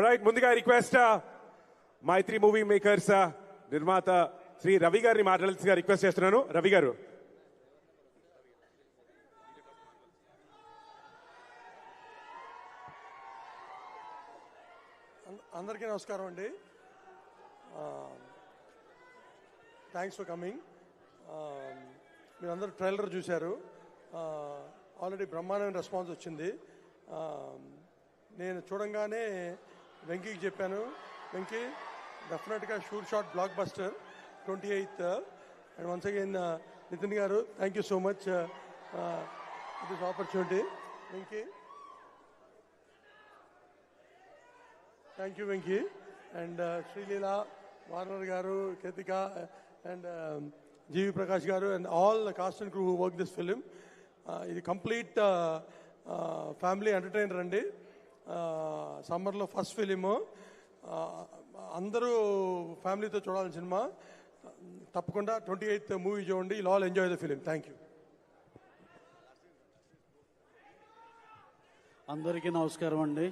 Right, ముందుగా request మైత్రి movie makers నిర్మాత శ్రీ రవి గారిని మాట్లాడాల్సిందిగా రిక్వెస్ట్ చేస్తున్నాను. రవి గారు. అందరికీ నమస్కారం అండి. Thanks for coming. మీరందరూ ట్రైలర్ చూశారు. ఆల్రెడీ బ్రహ్మాండమైన రెస్పాన్స్ వచ్చింది. నేను చూడంగానే వెంకీకి చెప్పాను, వెంకీ డెఫినెట్గా sure shot blockbuster 28th. And once again Nithin garu, thank you so much this opportunity. Venky, thank you Venky. And Sreeleela, Warner garu, Ketika and GV Prakash garu and all the cast and crew who work this film. ఇది complete family entertainer అండి. సమ్మర్లో first film. అందరూ ఫ్యామిలీతో చూడాలని cinema. తప్పకుండా 28th movie చూడండి. Will all enjoy the film. Thank you. అందరికీ నమస్కారం అండి.